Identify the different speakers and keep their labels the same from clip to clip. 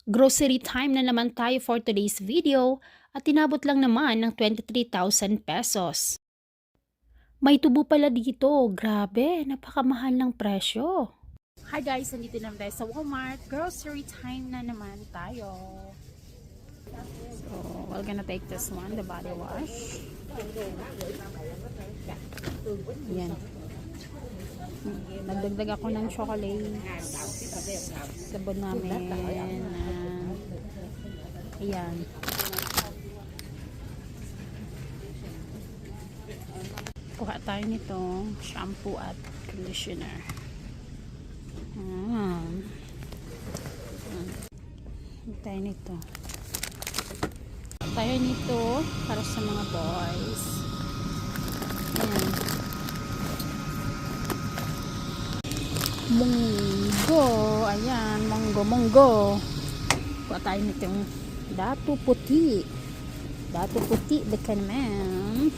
Speaker 1: Grocery time na naman tayo for today's video at tinabot lang naman ng 23,000 pesos. May tubo pala dito, grabe, napakamahal ng presyo. Hi guys, nandito naman tayo sa Walmart. Grocery time na naman tayo. So, we're gonna take this one, the body wash. Yan. Nagdagdag ako ng chocolate. Sabon namin. Ayan. Kuha tayo nitong shampoo at conditioner. Tayo nito. Tayo nito para sa mga boys. Ayan. Munggo. Ayan. Munggo. Kuha tayo nitong Datu Puti. Datu Puti the Canman.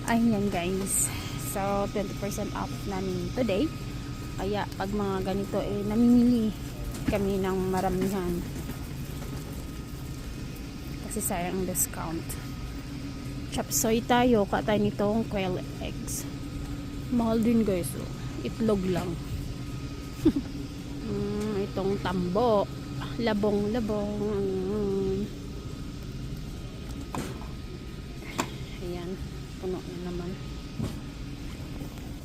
Speaker 1: Ayan guys. So, 20% off namin today. Kaya, pag mga ganito, namimili kami ng maramihan. Kasi sayang discount. Chop soy tayo. Kuha tayo nitong quail eggs. Mahal din guys. Oh. Itlog lang. Itong tambo. Labong. Ayan. Puno na naman.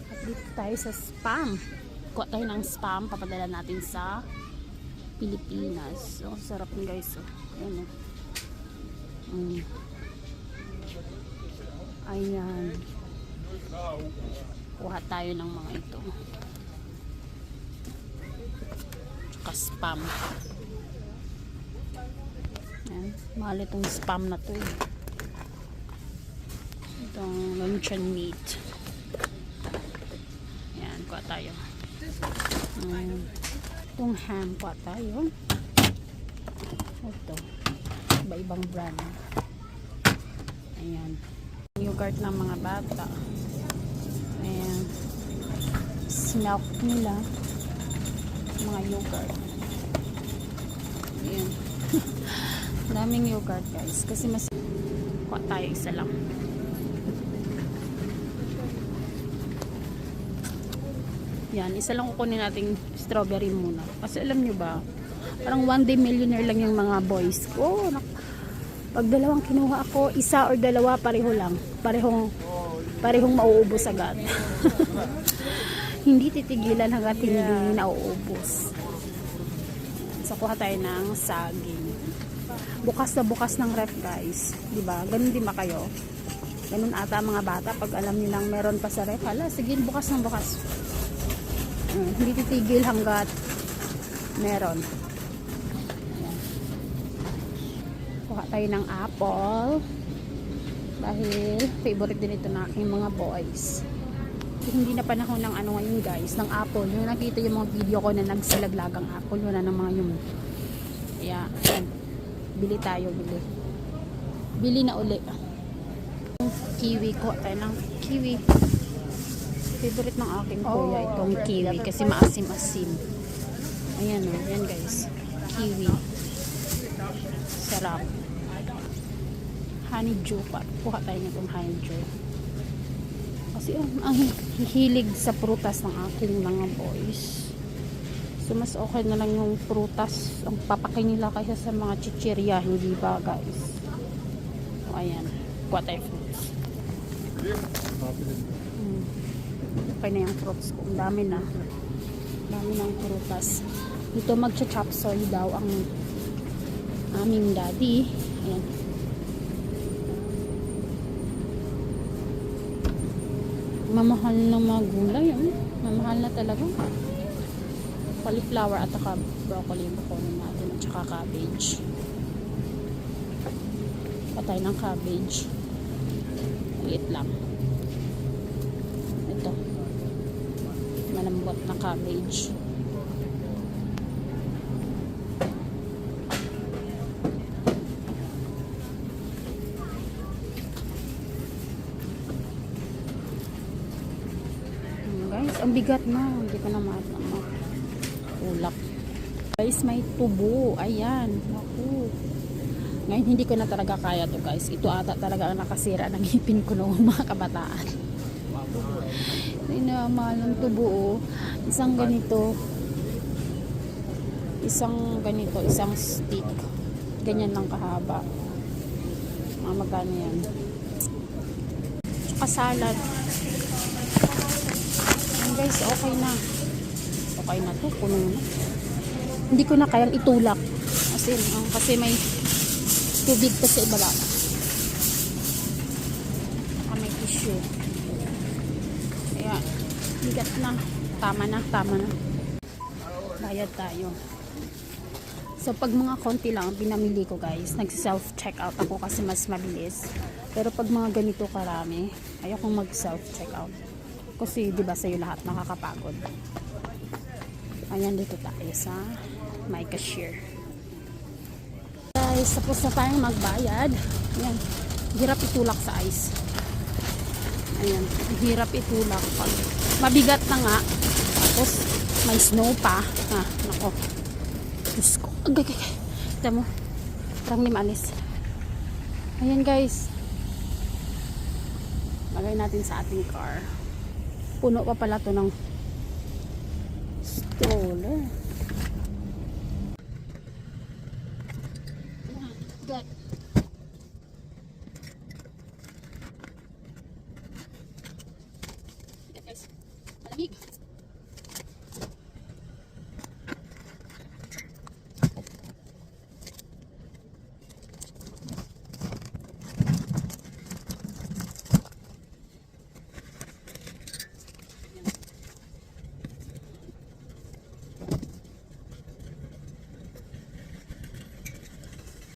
Speaker 1: At dito tayo sa Spam. Kuha tayo ng Spam. Papadala natin sa Pilipinas. So, sarap ng guys. Oh. Ayan. Ayan. Kuha tayo ng mga ito. Tsaka Spam. Ayan. Mahal itong Spam na to eh. Itong luncheon meat. Ayan. Kuha tayo. Itong ham. Kuha tayo. Ito. Iba-ibang brand. Ayan. Yogurt ng mga bata. Ayan. Snack nila. Mga yogurt. Ayan. Daming yogurt guys. Kasi mas kuha tayo isa lang. Yan. Isa lang kukunin nating strawberry muna. Kasi alam nyo ba, parang one day millionaire lang yung mga boys ko. Pag dalawang kinuha ako, isa or dalawa, pareho lang. Parehong mauubos agad. Hindi titigilan hanggat hindi nauubos. So, kuha tayo ng saging. Bukas na bukas ng ref, guys. Diba? Ganun din ba kayo? Ganun ata mga bata. Pag alam nilang meron pa sa ref, hala, sige, bukas ng bukas. Hindi titigil hanggat meron. Kuha tayo ng apple. Dahil favorite din ito na aking mga boys. Hindi na panahon ng ano ngayon guys, ng apple. Yung nakita yung mga video ko na nagsilaglagang apple, wala na mga yung yan. Bili tayo, bili na uli. Kiwi, ko tayo ng kiwi. Favorite ng aking kuya itong kiwi kasi maasim-asim. Ayan o, yan guys, kiwi, sarap. Honeydew pa, kuha tayo nitong honeydew. Kasi ang hihilig sa prutas ng aking mga boys. So mas okay na lang yung prutas ang papakain nila kaysa sa mga chichirya, hindi ba guys? So ayan, kuha tayo fruits. Okay na yung fruits ko, ang dami na. Dami ng prutas. Dito magcha-chop soy daw ang aming daddy. Ayan. Mamahal ng mga gulay. Mamahal na talaga. Cauliflower at saka broccoli yung kukunin natin at saka cabbage. Patay ng cabbage. Liit lang. Ito. Malambot na cabbage. Guys, ang bigat na. Hindi ko na maulak. Guys, may tubo. Ayan. Naku. Ngayon, hindi ko na talaga kaya to guys. Ito ata talaga ang nakasira ng ngipin ko noong mga kabataan. Inamahal ng tubo. Isang ganito. Isang stick. Ganyan lang kahaba. Mga magkano yan. Tsaka salad. Ayan guys, okay na. Okay na to. Puno na. Hindi ko na kayang itulak. Kasi may tubig pa sa ibaba. Saka may tissue. Kaya, higat na. Tama na. Bayad tayo. So, pag mga konti lang pinamili ko guys, nag-self-checkout ako kasi mas mabilis. Pero pag mga ganito karami, ayokong mag-self-checkout. Kasi, di ba sa'yo lahat nakakapagod. Ayan, dito tayo sa may cashier. Guys, tapos na tayong magbayad. Ayan, hirap itulak sa ice. Ayan, hirap itulak. Pag mabigat na nga, tapos may snow pa. Nako. Diyos ko. Agay. Kita mo, parang limanis. Ayan guys. Lagay natin sa ating car. Puno pa pala to ng stroller.